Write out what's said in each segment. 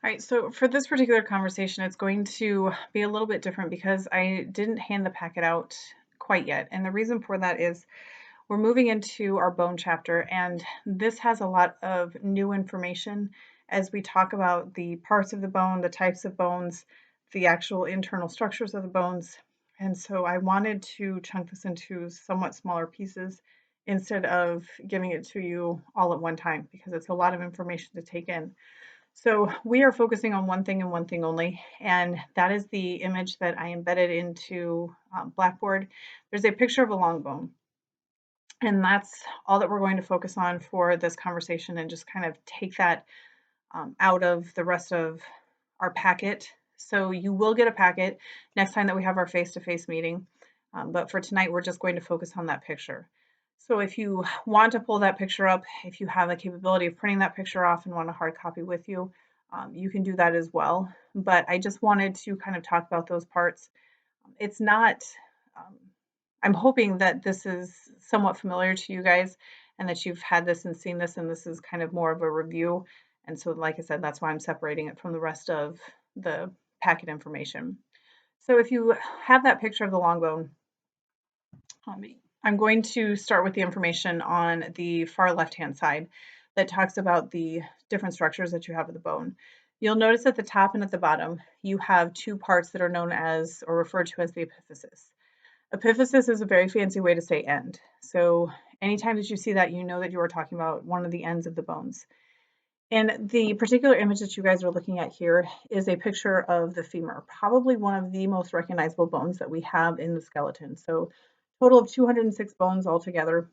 All right, so for this particular conversation, it's going to be a little bit different because I didn't hand the packet out quite yet. And the reason for that is we're moving into our bone chapter, and this has a lot of new information as we talk about the parts of the bone, the types of bones, the actual internal structures of the bones. And so I wanted to chunk this into somewhat smaller pieces instead of giving it to you all at one time because it's a lot of information to take in. So we are focusing on one thing and one thing only, and that is the image that I embedded into Blackboard. There's a picture of a long bone, and that's all that we're going to focus on for this conversation and just kind of take that out of the rest of our packet. So you will get a packet next time that we have our face-to-face meeting, but for tonight, we're just going to focus on that picture. So if you want to pull that picture up, if you have the capability of printing that picture off and want a hard copy with you, you can do that as well. But I just wanted to kind of talk about those parts. It's not, um, I'm hoping that this is somewhat familiar to you guys and that you've had this and seen this, and this is kind of more of a review. And so, like I said, that's why I'm separating it from the rest of the packet information. So if you have that picture of the long bone, I'm going to start with the information on the far left-hand side that talks about the different structures that you have of the bone. You'll notice at the top and at the bottom, you have two parts that are known as or referred to as the epiphysis. Epiphysis is a very fancy way to say end. So anytime that you see that, you know that you are talking about one of the ends of the bones. And the particular image that you guys are looking at here is a picture of the femur, probably one of the most recognizable bones that we have in the skeleton. So total of 206 bones altogether.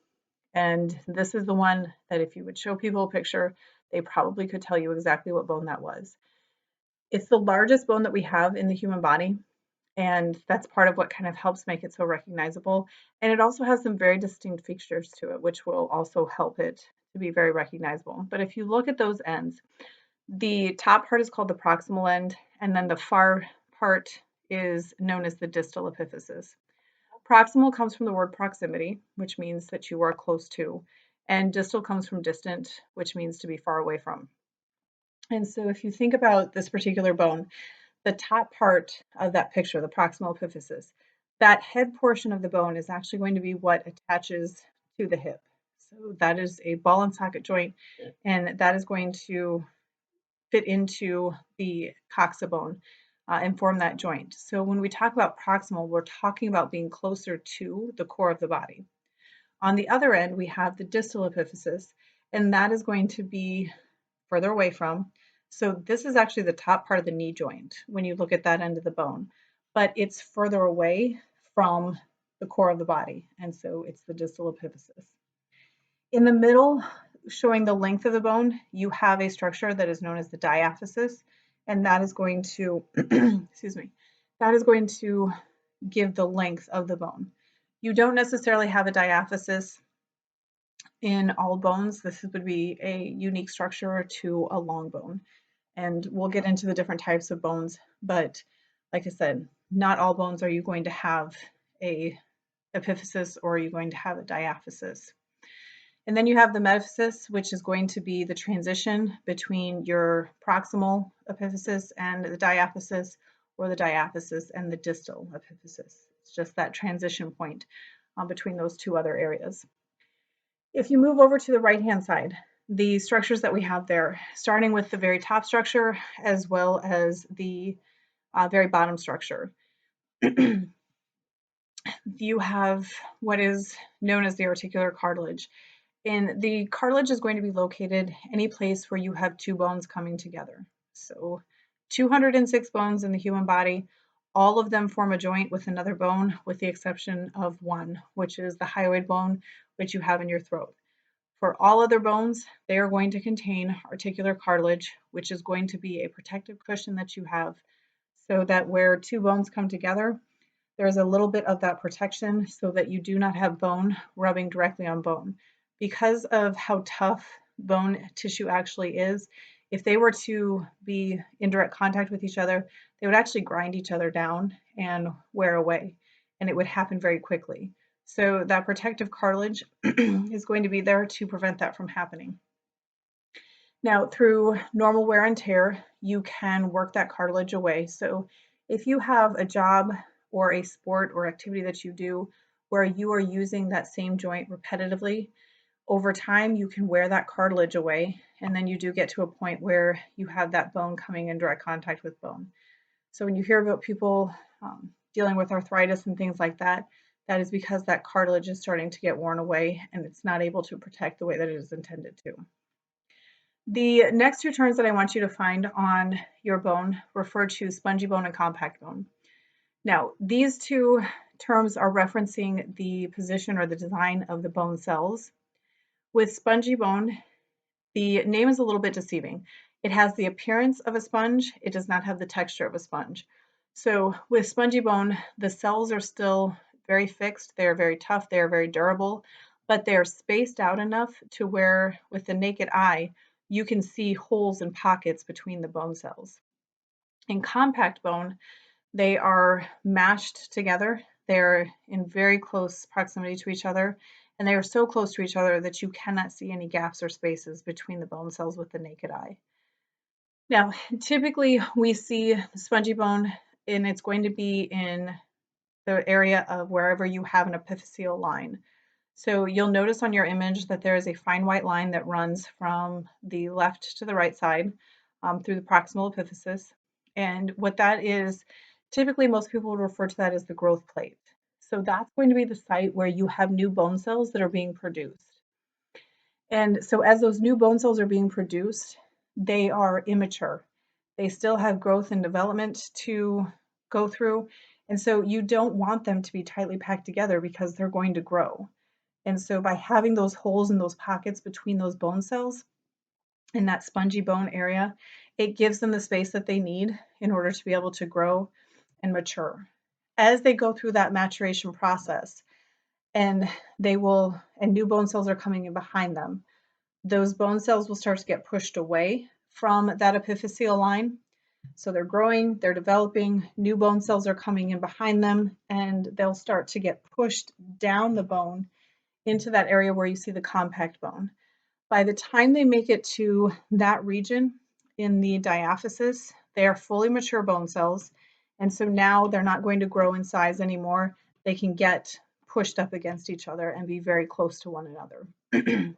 And this is the one that if you would show people a picture, they probably could tell you exactly what bone that was. It's the largest bone that we have in the human body, and that's part of what kind of helps make it so recognizable. And it also has some very distinct features to it, which will also help it to be very recognizable. But if you look at those ends, the top part is called the proximal end, and then the far part is known as the distal epiphysis. Proximal comes from the word proximity, which means that you are close to, and distal comes from distant, which means to be far away from. And so if you think about this particular bone, the top part of that picture, the proximal epiphysis, that head portion of the bone is actually going to be what attaches to the hip. So that is a ball and socket joint, and that is going to fit into the coxa bone and form that joint. So when we talk about proximal, we're talking about being closer to the core of the body. On the other end, we have the distal epiphysis, and that is going to be further away from. So this is actually the top part of the knee joint when you look at that end of the bone, but it's further away from the core of the body, and so it's the distal epiphysis. In the middle, showing the length of the bone, you have a structure that is known as the diaphysis, and that is going to, excuse me, that is going to give the length of the bone. You don't necessarily have a diaphysis in all bones. This would be a unique structure to a long bone. And we'll get into the different types of bones, but like I said, not all bones are you going to have a epiphysis or are you going to have a diaphysis. And then you have the metaphysis, which is going to be the transition between your proximal epiphysis and the diaphysis, or the diaphysis and the distal epiphysis. It's just that transition point between those two other areas. If you move over to the right-hand side, the structures that we have there, starting with the very top structure as well as the very bottom structure. You have what is known as the articular cartilage. And the cartilage is going to be located any place where you have two bones coming together. So 206 bones in the human body, all of them form a joint with another bone, with the exception of one, which is the hyoid bone, which you have in your throat. For all other bones, they are going to contain articular cartilage, which is going to be a protective cushion that you have so that where two bones come together, there's a little bit of that protection so that you do not have bone rubbing directly on bone. Because of how tough bone tissue actually is, if they were to be in direct contact with each other, they would actually grind each other down and wear away, and it would happen very quickly. So that protective cartilage is going to be there to prevent that from happening. Now, through normal wear and tear, you can work that cartilage away. So if you have a job or a sport or activity that you do where you are using that same joint repetitively, over time you can wear that cartilage away, and then you do get to a point where you have that bone coming in direct contact with bone. So when you hear about people dealing with arthritis and things like that, that is because that cartilage is starting to get worn away and it's not able to protect the way that it is intended to. The next two terms that I want you to find on your bone refer to spongy bone and compact bone. Now, these two terms are referencing the position or the design of the bone cells. With spongy bone, the name is a little bit deceiving. It has the appearance of a sponge, it does not have the texture of a sponge. So with spongy bone, the cells are still very fixed, they are very tough, they are very durable, but they are spaced out enough to where with the naked eye, you can see holes and pockets between the bone cells. In compact bone, they are mashed together. They're in very close proximity to each other, and they are so close to each other that you cannot see any gaps or spaces between the bone cells with the naked eye. Now, typically we see spongy bone, and it's going to be in the area of wherever you have an epiphyseal line. So you'll notice on your image that there is a fine white line that runs from the left to the right side through the proximal epiphysis. And what that is, typically most people would refer to that as the growth plate. So that's going to be the site where you have new bone cells that are being produced. And so as those new bone cells are being produced, they are immature. They still have growth and development to go through. And so you don't want them to be tightly packed together because they're going to grow. And so by having those holes and those pockets between those bone cells in that spongy bone area, it gives them the space that they need in order to be able to grow and mature. As they go through that maturation process, and new bone cells are coming in behind them, those bone cells will start to get pushed away from that epiphyseal line. So they're growing, they're developing, new bone cells are coming in behind them, and they'll start to get pushed down the bone into that area where you see the compact bone. By the time they make it to that region in the diaphysis, they are fully mature bone cells. And so now they're not going to grow in size anymore. They can get pushed up against each other and be very close to one another.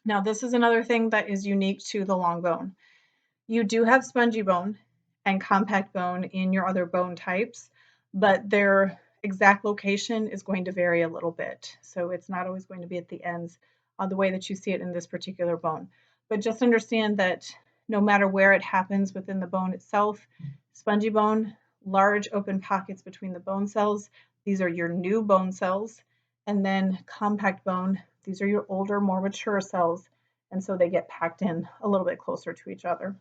Now, this is another thing that is unique to the long bone. You do have spongy bone and compact bone in your other bone types, but their exact location is going to vary a little bit. So it's not always going to be at the ends the way that you see it in this particular bone. But just understand that no matter where it happens within the bone itself, spongy bone, large open pockets between the bone cells, these are your new bone cells. And then compact bone, these are your older, more mature cells. And so they get packed in a little bit closer to each other.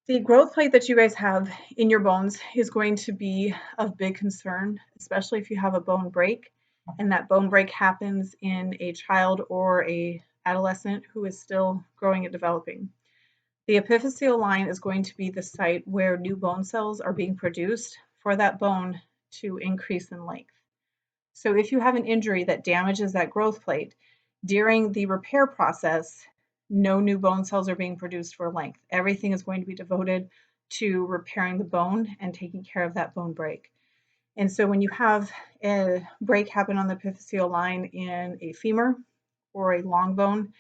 The growth plate that you guys have in your bones is going to be of big concern, especially if you have a bone break, and that bone break happens in a child or a adolescent who is still growing and developing. The epiphyseal line is going to be the site where new bone cells are being produced for that bone to increase in length. So if you have an injury that damages that growth plate, during the repair process, no new bone cells are being produced for length. Everything is going to be devoted to repairing the bone and taking care of that bone break. And so when you have a break happen on the epiphyseal line in a femur or a long bone,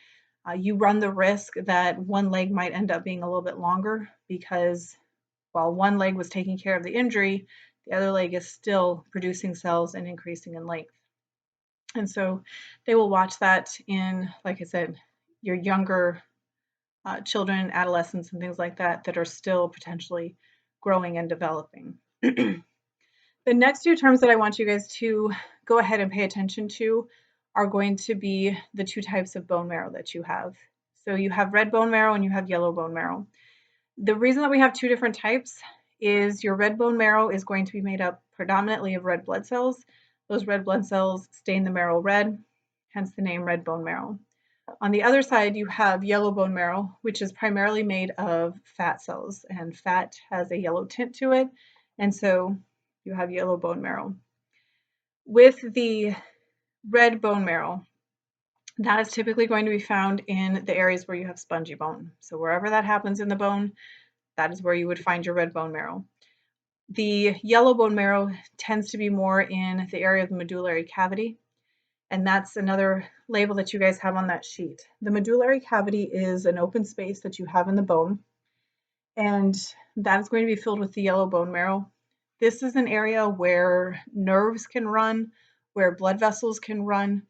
you run the risk that one leg might end up being a little bit longer because while one leg was taking care of the injury, the other leg is still producing cells and increasing in length. And so they will watch that in, like I said, your younger children, adolescents, and things like that that are still potentially growing and developing. The next two terms that I want you guys to go ahead and pay attention to are going to be the two types of bone marrow that you have. So you have red bone marrow and you have yellow bone marrow. The reason that we have two different types is your red bone marrow is going to be made up predominantly of red blood cells. Those red blood cells stain the marrow red, hence the name red bone marrow. On the other side, you have yellow bone marrow, which is primarily made of fat cells, and fat has a yellow tint to it, and so you have yellow bone marrow. With the red bone marrow, that is typically going to be found in the areas where you have spongy bone. So wherever that happens in the bone, that is where you would find your red bone marrow. The yellow bone marrow tends to be more in the area of the medullary cavity, and that's another label that you guys have on that sheet. The medullary cavity is an open space that you have in the bone, and that is going to be filled with the yellow bone marrow. This is an area where nerves can run, where blood vessels can run,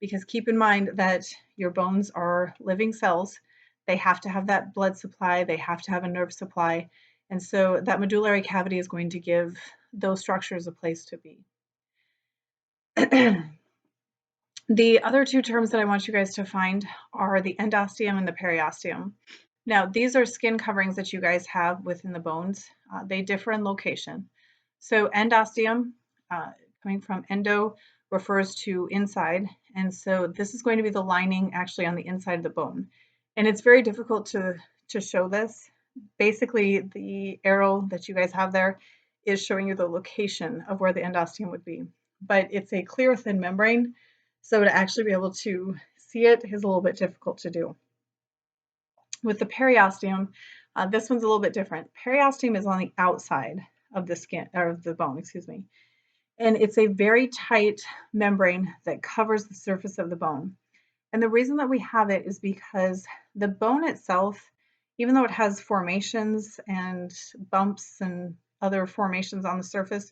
because keep in mind that your bones are living cells. They have to have that blood supply, they have to have a nerve supply, and so that medullary cavity is going to give those structures a place to be. The other two terms that I want you guys to find are the endosteum and the periosteum. Now, these are skin coverings that you guys have within the bones. They differ in location. So endosteum, coming from endo, refers to inside. And so this is going to be the lining actually on the inside of the bone. And it's very difficult to show this. Basically, the arrow that you guys have there is showing you the location of where the endosteum would be. But it's a clear, thin membrane. So to actually be able to see it is a little bit difficult to do. With the periosteum, this one's a little bit different. Periosteum is on the outside of the skin, or of the bone, excuse me. And it's a very tight membrane that covers the surface of the bone. And the reason that we have it is because the bone itself, even though it has formations and bumps and other formations on the surface,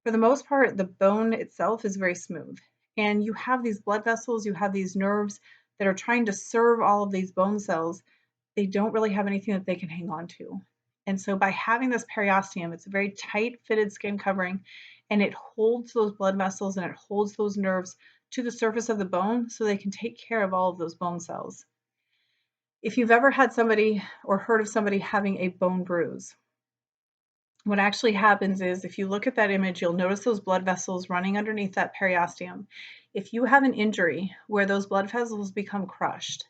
for the most part, the bone itself is very smooth. And you have these blood vessels, you have these nerves that are trying to serve all of these bone cells. They don't really have anything that they can hang on to. And so by having this periosteum, it's a very tight fitted skin covering, and it holds those blood vessels and it holds those nerves to the surface of the bone so they can take care of all of those bone cells. If you've ever had somebody or heard of somebody having a bone bruise, what actually happens is if you look at that image, you'll notice those blood vessels running underneath that periosteum. If you have an injury where those blood vessels become crushed,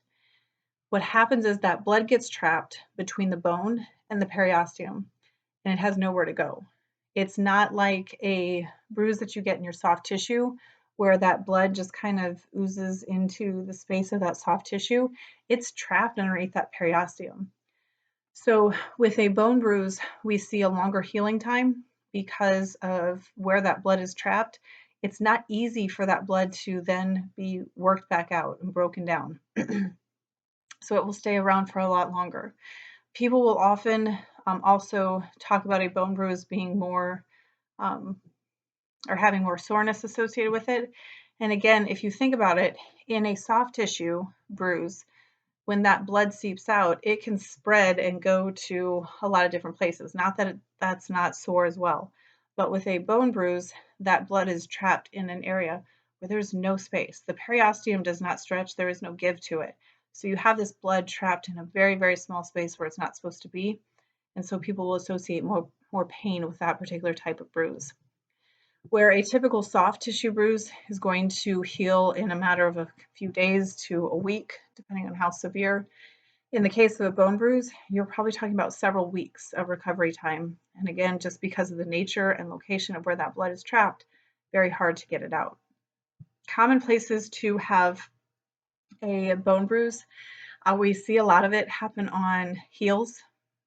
what happens is that blood gets trapped between the bone and the periosteum, and it has nowhere to go. It's not like a bruise that you get in your soft tissue where that blood just kind of oozes into the space of that soft tissue. It's trapped underneath that periosteum. So with a bone bruise, we see a longer healing time because of where that blood is trapped. It's not easy for that blood to then be worked back out and broken down. So it will stay around for a lot longer. People will often also talk about a bone bruise being more or having more soreness associated with it. And again, if you think about it, in a soft tissue bruise, when that blood seeps out, it can spread and go to a lot of different places. Not that that's not sore as well, but with a bone bruise, that blood is trapped in an area where there's no space. The periosteum does not stretch, there is no give to it. So you have this blood trapped in a very, very small space where it's not supposed to be. And so people will associate more pain with that particular type of bruise. Where a typical soft tissue bruise is going to heal in a matter of a few days to a week, depending on how severe. In the case of a bone bruise, you're probably talking about several weeks of recovery time. And again, just because of the nature and location of where that blood is trapped, very hard to get it out. Common places to have a bone bruise, we see a lot of it happen on heels.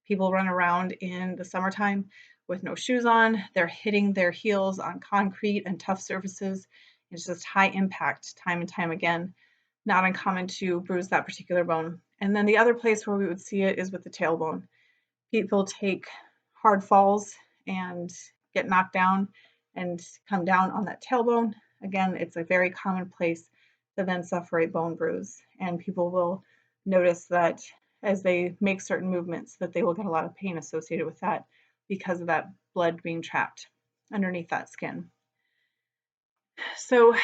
People run around in the summertime with no shoes on. They're hitting their heels on concrete and tough surfaces. It's just high impact time and time again. Not uncommon to bruise that particular bone. And then the other place where we would see it is with the tailbone. People take hard falls and get knocked down and come down on that tailbone. Again, it's a very common place to then suffer a bone bruise. And people will notice that as they make certain movements that they will get a lot of pain associated with that because of that blood being trapped underneath that skin. So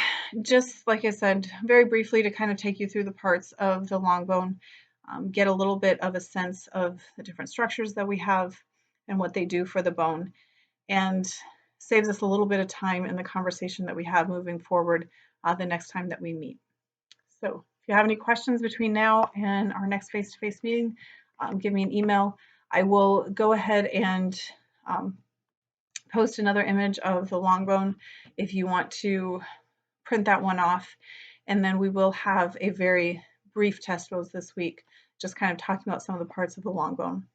just like I said, very briefly to kind of take you through the parts of the long bone, get a little bit of a sense of the different structures that we have and what they do for the bone, and saves us a little bit of time in the conversation that we have moving forward the next time that we meet. So if you have any questions between now and our next face-to-face meeting, give me an email. I will go ahead and post another image of the long bone if you want to print that one off. And then we will have a very brief test pose this week, just kind of talking about some of the parts of the long bone.